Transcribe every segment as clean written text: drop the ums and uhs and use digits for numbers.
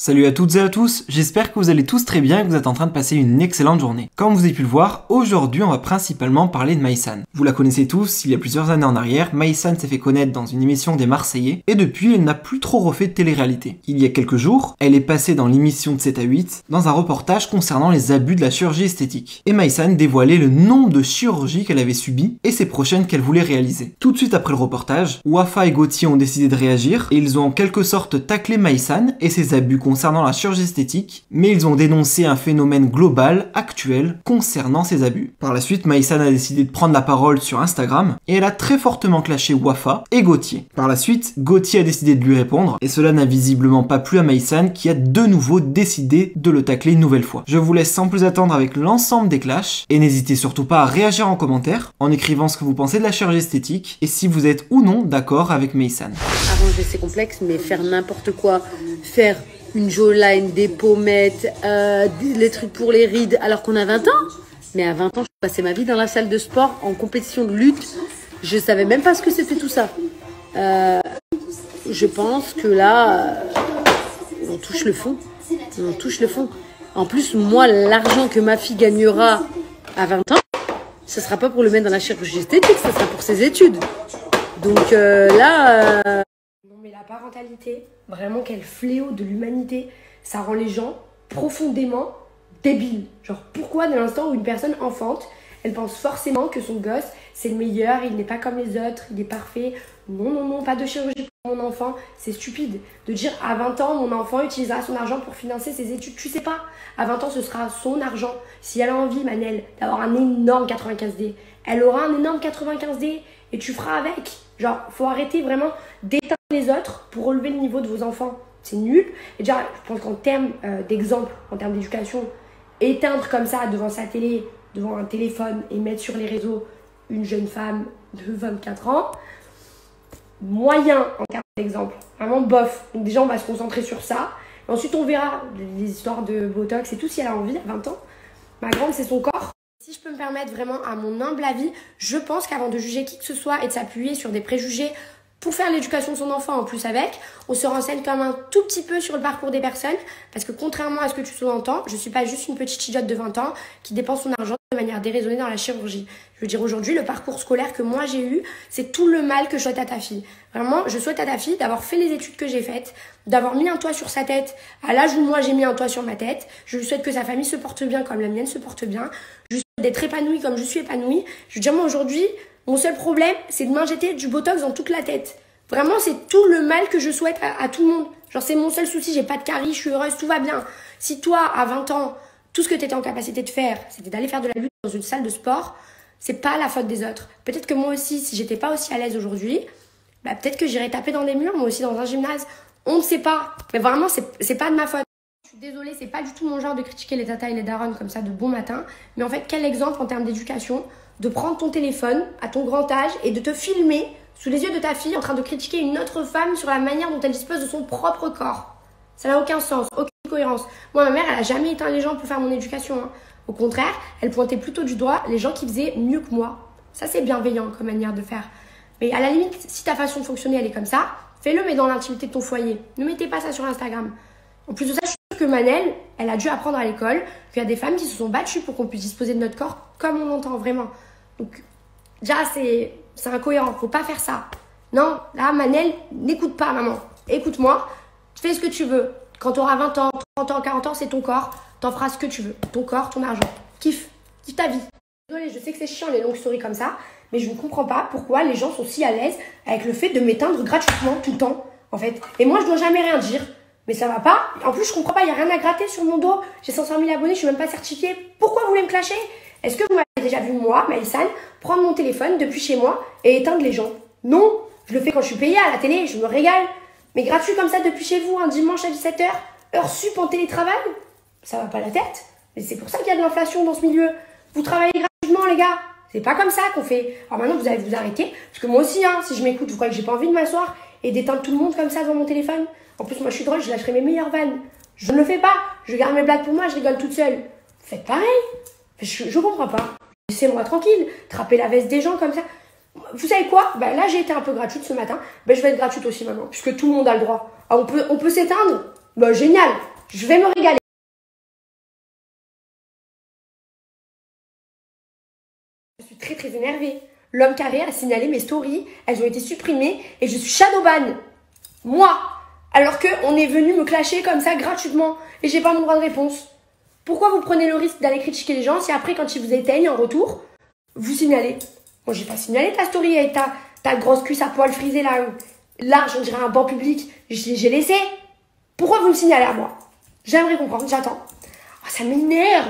Salut à toutes et à tous, j'espère que vous allez tous très bien et que vous êtes en train de passer une excellente journée. Comme vous avez pu le voir, aujourd'hui on va principalement parler de Maïsan. Vous la connaissez tous, il y a plusieurs années en arrière, Maïsan s'est fait connaître dans une émission des Marseillais et depuis elle n'a plus trop refait de télé-réalité. Il y a quelques jours, elle est passée dans l'émission de 7 à 8 dans un reportage concernant les abus de la chirurgie esthétique. Et Maïsan dévoilait le nombre de chirurgies qu'elle avait subies et ses prochaines qu'elle voulait réaliser. Tout de suite après le reportage, Wafa et Gauthier ont décidé de réagir et ils ont en quelque sorte taclé Maïsan et ses abus concernant la chirurgie esthétique, mais ils ont dénoncé un phénomène global, actuel, concernant ces abus. Par la suite, Maïsan a décidé de prendre la parole sur Instagram, et elle a très fortement clashé Wafa et Gauthier. Par la suite, Gauthier a décidé de lui répondre, et cela n'a visiblement pas plu à Maïsan, qui a de nouveau décidé de le tacler une nouvelle fois. Je vous laisse sans plus attendre avec l'ensemble des clashs, et n'hésitez surtout pas à réagir en commentaire, en écrivant ce que vous pensez de la chirurgie esthétique, et si vous êtes ou non d'accord avec Maïsan. Arranger ses complexes, mais faire n'importe quoi, faire une jawline, des pommettes, les trucs pour les rides, alors qu'on a 20 ans. Mais à 20 ans, je passais ma vie dans la salle de sport, en compétition de lutte. Je savais même pas ce que c'était tout ça. Je pense que là, on touche le fond. On touche le fond. En plus, moi, l'argent que ma fille gagnera à 20 ans, ce sera pas pour le mettre dans la chirurgie esthétique, ça sera pour ses études. Donc là... Non mais la parentalité, vraiment quel fléau de l'humanité, ça rend les gens profondément débiles. Genre pourquoi dès l'instant où une personne enfante, elle pense forcément que son gosse c'est le meilleur, il n'est pas comme les autres, il est parfait. Non, non, non, pas de chirurgie pour mon enfant, c'est stupide. De dire à 20 ans mon enfant utilisera son argent pour financer ses études, tu sais pas. À 20 ans ce sera son argent. Si elle a envie, Manel, d'avoir un énorme 95D, elle aura un énorme 95D et tu feras avec. Genre, faut arrêter vraiment d'éteindre les autres pour relever le niveau de vos enfants. C'est nul. Et déjà, je pense qu'en termes d'exemple, en termes d'éducation, éteindre comme ça devant sa télé, devant un téléphone et mettre sur les réseaux une jeune femme de 24 ans, moyen en termes d'exemple. Vraiment bof. Donc déjà, on va se concentrer sur ça. Et ensuite, on verra les histoires de Botox et tout si elle a envie à 20 ans. Ma grande, c'est son corps. Si je peux me permettre vraiment à mon humble avis, je pense qu'avant de juger qui que ce soit et de s'appuyer sur des préjugés pour faire l'éducation de son enfant en plus avec, on se renseigne quand même un tout petit peu sur le parcours des personnes parce que contrairement à ce que tu sous-entends, je suis pas juste une petite idiote de 20 ans qui dépense son argent de manière déraisonnée dans la chirurgie. Je veux dire aujourd'hui, le parcours scolaire que moi j'ai eu, c'est tout le mal que je souhaite à ta fille. Vraiment, je souhaite à ta fille d'avoir fait les études que j'ai faites, d'avoir mis un toit sur sa tête à l'âge où moi j'ai mis un toit sur ma tête. Je lui souhaite que sa famille se porte bien comme la mienne se porte bien. Je lui souhaite d'être épanouie comme je suis épanouie. Je veux dire, moi aujourd'hui, mon seul problème, c'est de m'injecter du Botox dans toute la tête. Vraiment, c'est tout le mal que je souhaite à tout le monde. Genre, c'est mon seul souci, j'ai pas de caries, je suis heureuse, tout va bien. Si toi, à 20 ans, tout ce que tu étais en capacité de faire, c'était d'aller faire de la lutte dans une salle de sport, c'est pas la faute des autres. Peut-être que moi aussi, si j'étais pas aussi à l'aise aujourd'hui, bah peut-être que j'irais taper dans des murs, moi aussi dans un gymnase. On ne sait pas. Mais vraiment, c'est pas de ma faute. Je suis désolée, c'est pas du tout mon genre de critiquer les tatas et les darons comme ça de bon matin. Mais en fait, quel exemple en termes d'éducation de prendre ton téléphone à ton grand âge et de te filmer sous les yeux de ta fille en train de critiquer une autre femme sur la manière dont elle dispose de son propre corps. Ça n'a aucun sens, aucune cohérence. Moi, ma mère, elle a jamais éteint les gens pour faire mon éducation. Hein. Au contraire, elle pointait plutôt du doigt les gens qui faisaient mieux que moi. Ça, c'est bienveillant comme manière de faire. Mais à la limite, si ta façon de fonctionner, elle est comme ça, fais-le, mais dans l'intimité de ton foyer. Ne mettez pas ça sur Instagram. En plus de ça, je suis sûre que Manel, elle a dû apprendre à l'école qu'il y a des femmes qui se sont battues pour qu'on puisse disposer de notre corps comme on l'entend vraiment. Donc, déjà, c'est incohérent. Faut pas faire ça. Non, là, Manel, n'écoute pas, maman. Écoute-moi. Fais ce que tu veux. Quand tu auras 20 ans, 30 ans, 40 ans, c'est ton corps. T'en feras ce que tu veux. Ton corps, ton argent. Kiffe. Kiffe ta vie. Désolée, je sais que c'est chiant les longues stories comme ça, mais je ne comprends pas pourquoi les gens sont si à l'aise avec le fait de m'éteindre gratuitement tout le temps, en fait. Et moi, je dois jamais rien dire. Mais ça va pas. En plus, je comprends pas, il y a rien à gratter sur mon dos. J'ai 500 000 abonnés, je suis même pas certifiée. Pourquoi vous voulez me clasher? Est-ce que vous m'avez déjà vu, moi, Maïsan, prendre mon téléphone depuis chez moi et éteindre les gens? Non. Je le fais quand je suis payée à la télé, je me régale. Mais gratuit comme ça depuis chez vous, un dimanche à 17h, heure sup en télétravail, ça va pas la tête. Mais c'est pour ça qu'il y a de l'inflation dans ce milieu. Vous travaillez gratuitement, les gars. C'est pas comme ça qu'on fait. Alors maintenant, vous allez vous arrêter. Parce que moi aussi, hein, si je m'écoute, vous croyez que j'ai pas envie de m'asseoir et d'éteindre tout le monde comme ça dans mon téléphone? En plus, moi, je suis drôle, je lâcherai mes meilleures vannes. Je ne le fais pas. Je garde mes blagues pour moi, je rigole toute seule. Faites pareil. Je comprends pas. Laissez-moi tranquille. Trapper la veste des gens comme ça. Vous savez quoi? Bah, là, j'ai été un peu gratuite ce matin. Bah, je vais être gratuite aussi maintenant. Puisque tout le monde a le droit. Ah, on peut s'éteindre? Bah, génial. Je vais me régaler. Je suis très très énervée. L'homme carré a signalé mes stories, elles ont été supprimées et je suis shadowban. Moi, alors qu'on est venu me clasher comme ça gratuitement et j'ai pas mon droit de réponse. Pourquoi vous prenez le risque d'aller critiquer les gens si après quand ils vous éteignent en retour, vous signalez? Moi j'ai pas signalé ta story avec ta grosse cuisse à poil frisé là, large, on dirait un banc public. J'ai laissé. Pourquoi vous me signalez à moi? J'aimerais comprendre, j'attends. Oh, ça m'énerve.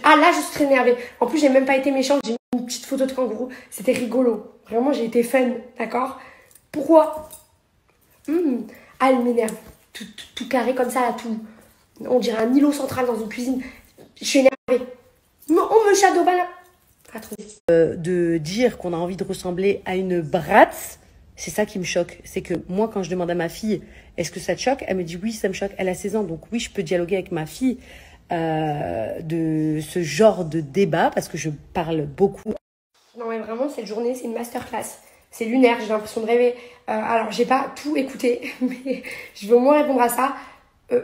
Ah là je suis très énervée. En plus j'ai même pas été méchante, j'ai mis une petite photo de kangourou. C'était rigolo. Vraiment j'ai été fun, d'accord? Pourquoi? Ah elle m'énerve. Tout carré comme ça, tout. On dirait un îlot central dans une cuisine. Je suis énervée. On me shadowban. De dire qu'on a envie de ressembler à une Bratz, c'est ça qui me choque. C'est que moi, quand je demande à ma fille, est-ce que ça te choque? Elle me dit oui, ça me choque. Elle a 16 ans, donc oui, je peux dialoguer avec ma fille de ce genre de débat parce que je parle beaucoup. Non mais vraiment, cette journée, c'est une masterclass. C'est lunaire, j'ai l'impression de rêver. Alors, j'ai pas tout écouté, mais je vais au moins répondre à ça.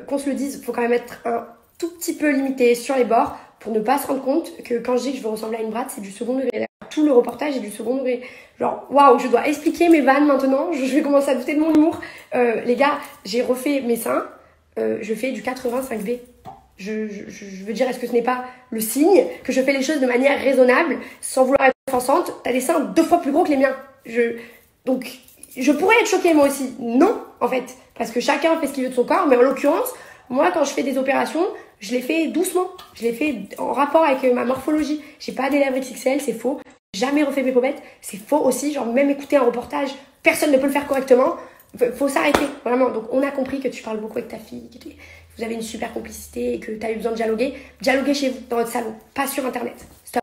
Qu'on se le dise, il faut quand même être un tout petit peu limité sur les bords pour ne pas se rendre compte que quand je dis que je veux ressembler à une Bratz, c'est du second degré. Tout le reportage est du second degré. Genre, waouh, je dois expliquer mes vannes maintenant, je vais commencer à douter de mon humour. Les gars, j'ai refait mes seins, je fais du 85B. Je veux dire, est-ce que ce n'est pas le signe que je fais les choses de manière raisonnable, sans vouloir être offensante? T'as des seins 2 fois plus gros que les miens. Donc, je pourrais être choquée moi aussi. Non, en fait. Parce que chacun fait ce qu'il veut de son corps. Mais en l'occurrence, moi, quand je fais des opérations, je les fais doucement. Je les fais en rapport avec ma morphologie. J'ai pas des lèvres XXL, c'est faux. J'ai jamais refait mes pommettes, c'est faux aussi. Genre, même écouter un reportage, personne ne peut le faire correctement. Faut s'arrêter, vraiment. Donc, on a compris que tu parles beaucoup avec ta fille, que vous avez une super complicité et que tu as eu besoin de dialoguer. Dialoguez chez vous, dans votre salon, pas sur Internet. Stop.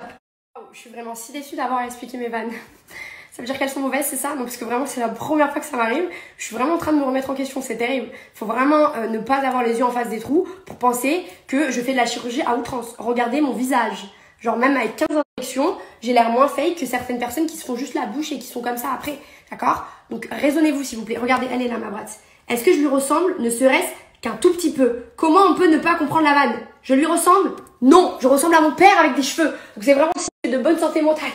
Je suis vraiment si déçue d'avoir expliqué mes vannes. Ça veut dire qu'elles sont mauvaises, c'est ça? Non, parce que vraiment, c'est la première fois que ça m'arrive. Je suis vraiment en train de me remettre en question, c'est terrible. Faut vraiment ne pas avoir les yeux en face des trous pour penser que je fais de la chirurgie à outrance. Regardez mon visage. Genre, même avec 15 injections, j'ai l'air moins fake que certaines personnes qui se font juste la bouche et qui sont comme ça après. D'accord? Donc, raisonnez-vous, s'il vous plaît. Regardez, elle est là, ma Bratz. Est-ce que je lui ressemble, ne serait-ce qu'un tout petit peu? Comment on peut ne pas comprendre la vanne? Je lui ressemble? Non, je ressemble à mon père avec des cheveux. Donc, c'est vraiment de bonne santé mentale.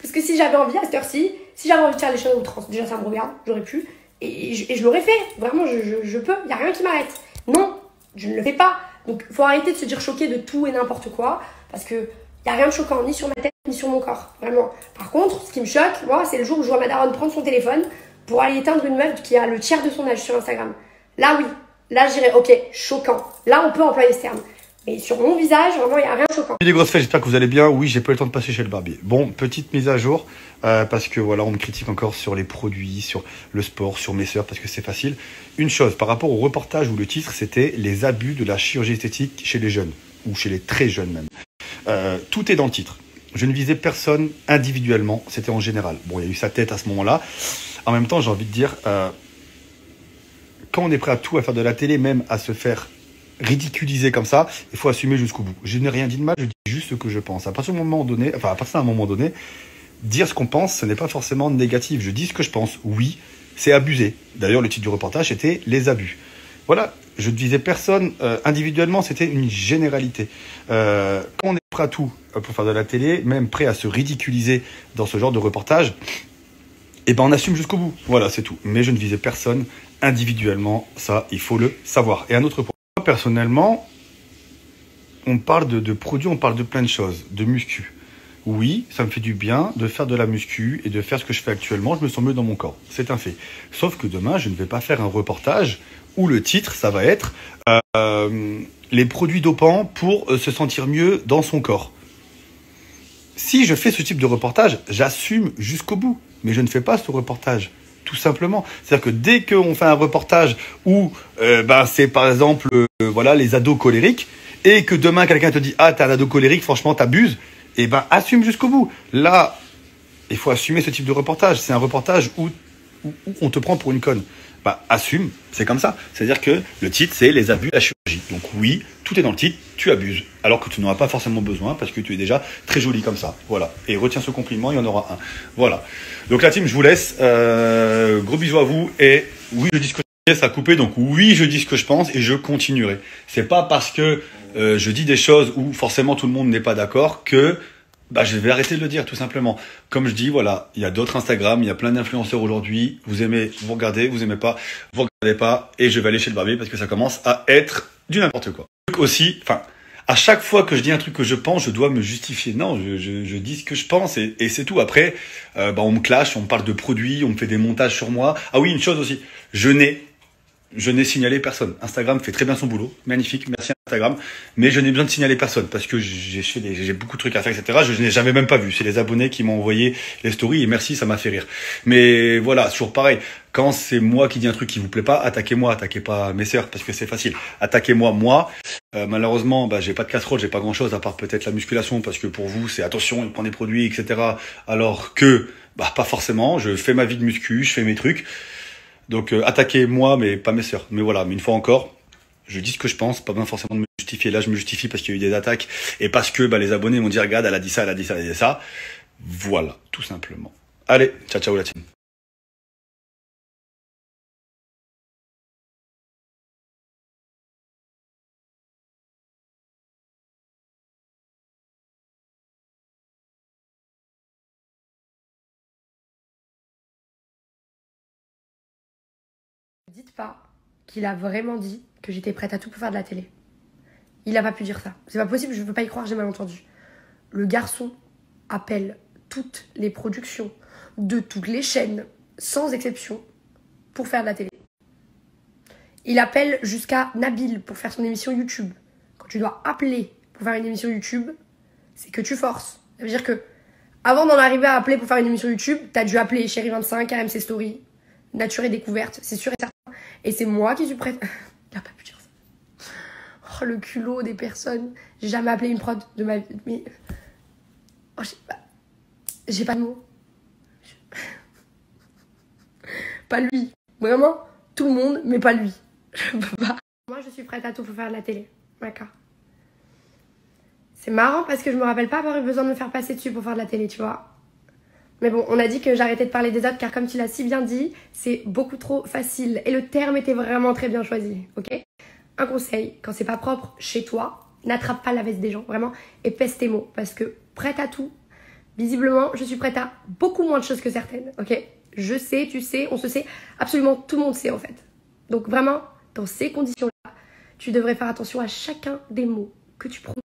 Parce que si j'avais envie à cette heure-ci, si j'avais envie de faire les choses à outrance, déjà ça me regarde, j'aurais pu, et je l'aurais fait, vraiment je peux, il n'y a rien qui m'arrête. Non, je ne le fais pas. Donc il faut arrêter de se dire choqué de tout et n'importe quoi, parce que il n'y a rien de choquant, ni sur ma tête, ni sur mon corps, vraiment. Par contre, ce qui me choque, moi, c'est le jour où je vois ma daronne prendre son téléphone pour aller éteindre une meuf qui a le tiers de son âge sur Instagram. Là oui, là je dirais ok, choquant, là on peut employer ce terme. Et sur mon visage, vraiment, il n'y a rien de choquant. Les grosses fesses, j'espère que vous allez bien. Oui, j'ai pas eu le temps de passer chez le barbier. Bon, petite mise à jour, parce que voilà, on me critique encore sur les produits, sur le sport, sur mes sœurs, parce que c'est facile. Une chose, par rapport au reportage où le titre, c'était les abus de la chirurgie esthétique chez les jeunes, ou chez les très jeunes même. Tout est dans le titre. Je ne visais personne individuellement, c'était en général. Bon, il y a eu sa tête à ce moment-là. En même temps, j'ai envie de dire, quand on est prêt à tout, à faire de la télé, même à se faire ridiculiser comme ça, il faut assumer jusqu'au bout. Je n'ai rien dit de mal, je dis juste ce que je pense. À partir d'un moment donné, dire ce qu'on pense, ce n'est pas forcément négatif. Je dis ce que je pense. Oui, c'est abusé. D'ailleurs, le titre du reportage était les abus. Voilà, je ne visais personne individuellement, c'était une généralité. Quand on est prêt à tout pour faire de la télé, même prêt à se ridiculiser dans ce genre de reportage, eh ben on assume jusqu'au bout. Voilà, c'est tout. Mais je ne visais personne individuellement, ça, il faut le savoir. Et un autre point. Personnellement, on parle de produits, on parle de plein de choses, de muscu. Oui, ça me fait du bien de faire de la muscu et de faire ce que je fais actuellement, je me sens mieux dans mon corps, c'est un fait. Sauf que demain, je ne vais pas faire un reportage où le titre, ça va être les produits dopants pour se sentir mieux dans son corps. Si je fais ce type de reportage, j'assume jusqu'au bout, mais je ne fais pas ce reportage. Tout simplement. C'est-à-dire que dès qu'on fait un reportage où c'est par exemple voilà, les ados colériques, et que demain quelqu'un te dit « Ah, t'es un ado colérique, franchement, t'abuses », eh ben assume jusqu'au bout. Là, il faut assumer ce type de reportage. C'est un reportage où on te prend pour une conne. Bah, assume, c'est comme ça. C'est-à-dire que le titre, c'est les abus de la chirurgie. Donc oui, tout est dans le titre, tu abuses. Alors que tu n'en as pas forcément besoin parce que tu es déjà très jolie comme ça. Voilà. Et retiens ce compliment, il y en aura un. Voilà. Donc la team, je vous laisse. Gros bisous à vous. Et oui, je dis ce que Ça a coupé, donc oui, je dis ce que je pense et je continuerai. C'est pas parce que je dis des choses où forcément tout le monde n'est pas d'accord que je vais arrêter de le dire, tout simplement. Comme je dis, voilà, il y a d'autres Instagram, il y a plein d'influenceurs aujourd'hui. Vous aimez, vous regardez, vous aimez pas, vous regardez pas, et je vais aller chez le barbier parce que ça commence à être du n'importe quoi. Aussi, à chaque fois que je dis un truc que je pense, je dois me justifier. Non, je dis ce que je pense et c'est tout. Après, on me clash, on me parle de produits, on me fait des montages sur moi. Ah oui, une chose aussi, je n'ai signalé personne. Instagram fait très bien son boulot, magnifique, merci Instagram, mais je n'ai besoin de signaler personne parce que j'ai beaucoup de trucs à faire, etc. Je n'ai jamais même pas vu. C'est les abonnés qui m'ont envoyé les stories et merci, ça m'a fait rire. Mais voilà, toujours pareil. Quand c'est moi qui dis un truc qui vous plaît pas, attaquez-moi, attaquez pas mes sœurs parce que c'est facile. Attaquez-moi, moi. Malheureusement, j'ai pas de casserole, j'ai pas grand-chose à part peut-être la musculation parce que pour vous, c'est attention, il prend des produits, etc. Alors que, pas forcément. Je fais ma vie de muscu, je fais mes trucs. Donc attaquez-moi, mais pas mes sœurs. Mais voilà, mais une fois encore, je dis ce que je pense, pas besoin forcément de me justifier. Là, je me justifie parce qu'il y a eu des attaques et parce que les abonnés m'ont dit regarde, elle a dit ça, elle a dit ça, elle a dit ça. Voilà, tout simplement. Allez, ciao, ciao la team. Ne dites pas qu'il a vraiment dit que j'étais prête à tout pour faire de la télé. Il a pas pu dire ça. C'est pas possible, je veux pas y croire, j'ai mal entendu. Le garçon appelle toutes les productions de toutes les chaînes, sans exception, pour faire de la télé. Il appelle jusqu'à Nabil pour faire son émission YouTube. Quand tu dois appeler pour faire une émission YouTube, c'est que tu forces. Ça veut dire que avant d'en arriver à appeler pour faire une émission YouTube, t'as dû appeler Chéri25, RMC Story, Nature et Découverte, c'est sûr et certain. Et c'est moi qui suis prête. Il a pas pu dire ça. Oh, le culot des personnes. J'ai jamais appelé une prod de ma vie. Mais... Oh, j'ai pas de mots. Pas lui. Vraiment, tout le monde, mais pas lui. Je peux pas. Moi, je suis prête à tout pour faire de la télé. D'accord. C'est marrant parce que je me rappelle pas avoir eu besoin de me faire passer dessus pour faire de la télé, tu vois. Mais bon, on a dit que j'arrêtais de parler des autres car comme tu l'as si bien dit, c'est beaucoup trop facile. Et le terme était vraiment très bien choisi, ok? Un conseil, quand c'est pas propre chez toi, n'attrape pas la veste des gens, vraiment, et pèse tes mots. Parce que prête à tout, visiblement, je suis prête à beaucoup moins de choses que certaines, ok? Je sais, tu sais, on se sait, absolument tout le monde sait en fait. Donc vraiment, dans ces conditions-là, tu devrais faire attention à chacun des mots que tu prononces.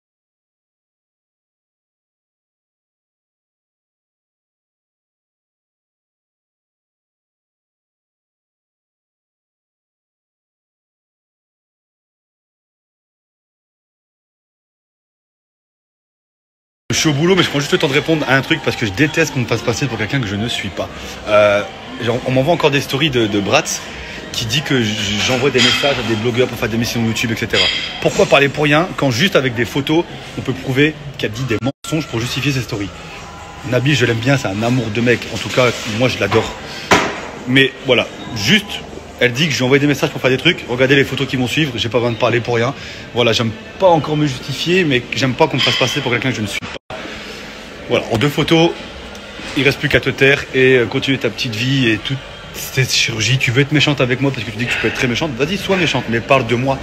Je suis au boulot, mais je prends juste le temps de répondre à un truc parce que je déteste qu'on me fasse passer pour quelqu'un que je ne suis pas. On m'envoie encore des stories de Bratz qui dit que j'envoie des messages à des blogueurs pour faire des émissions YouTube, etc. Pourquoi parler pour rien quand juste avec des photos, on peut prouver qu'elle dit des mensonges pour justifier ses stories? Nabil, je l'aime bien, c'est un amour de mec. En tout cas, moi, je l'adore. Mais voilà, juste... Elle dit que je lui envoie des messages pour faire des trucs. Regardez les photos qui vont suivre. J'ai pas besoin de parler pour rien. Voilà, j'aime pas encore me justifier, mais j'aime pas qu'on me fasse passer pour quelqu'un que je ne suis pas. Voilà, en 2 photos, il reste plus qu'à te taire et continuer ta petite vie et toute cette chirurgie. Tu veux être méchante avec moi parce que tu dis que tu peux être très méchante. Vas-y, sois méchante, mais parle de moi.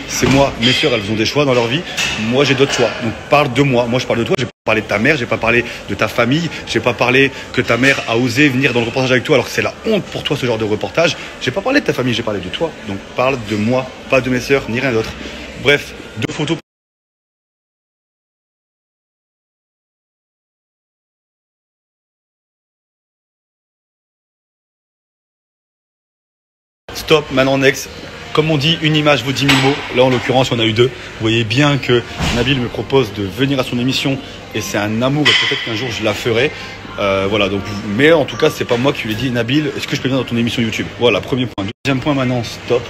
C'est moi. Mes soeurs, elles ont des choix dans leur vie. Moi, j'ai d'autres choix. Donc parle de moi. Moi, je parle de toi. J'ai pas parlé de ta mère, j'ai pas parlé de ta famille, j'ai pas parlé que ta mère a osé venir dans le reportage avec toi alors que c'est la honte pour toi ce genre de reportage. J'ai pas parlé de ta famille, j'ai parlé de toi. Donc parle de moi, pas de mes sœurs, ni rien d'autre. Bref, 2 photos. Stop, maintenant next. Comme on dit, une image vaut 10 000 mots. Là, en l'occurrence, on a eu 2. Vous voyez bien que Nabil me propose de venir à son émission et c'est un amour et peut-être qu'un jour je la ferai. Voilà, donc, mais en tout cas, c'est pas moi qui lui ai dit Nabil, est-ce que je peux venir dans ton émission YouTube? Voilà, premier point. Deuxième point maintenant, stop.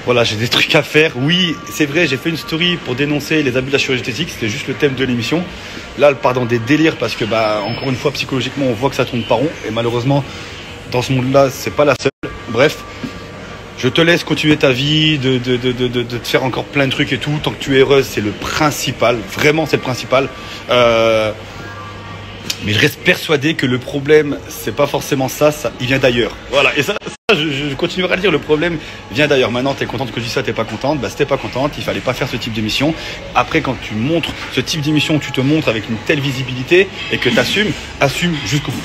Voilà, j'ai des trucs à faire. Oui, c'est vrai, j'ai fait une story pour dénoncer les abus de la chirurgie esthétique. C'était juste le thème de l'émission. Là, elle part dans des délires parce que, encore une fois, psychologiquement, on voit que ça tourne pas rond. Et malheureusement, dans ce monde-là, c'est pas la seule. Bref. Je te laisse continuer ta vie, de te faire encore plein de trucs et tout. Tant que tu es heureuse, c'est le principal. Vraiment, c'est le principal. Mais je reste persuadé que le problème, c'est pas forcément ça, il vient d'ailleurs. Voilà, et ça je continuerai à le dire, le problème vient d'ailleurs. Maintenant, t'es contente que je dise ça, t'es pas contente. Bah, si t'es pas contente, il fallait pas faire ce type d'émission. Après, quand tu montres ce type d'émission, tu te montres avec une telle visibilité et que t'assumes, assume jusqu'au bout.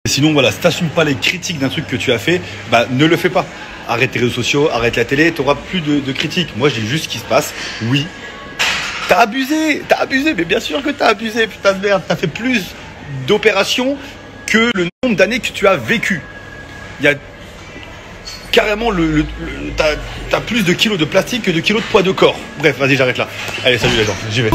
Sinon, voilà, si t'assumes pas les critiques d'un truc que tu as fait, bah, ne le fais pas. Arrête tes réseaux sociaux, arrête la télé, t'auras plus de critiques. Moi, je dis juste ce qui se passe. Oui, t'as abusé, mais bien sûr que t'as abusé, putain de merde. T'as fait plus d'opérations que le nombre d'années que tu as vécu. Il y a carrément t'as plus de kilos de plastique que de kilos de poids de corps. Bref, vas-y, j'arrête là. Allez, salut les gens, j'y vais.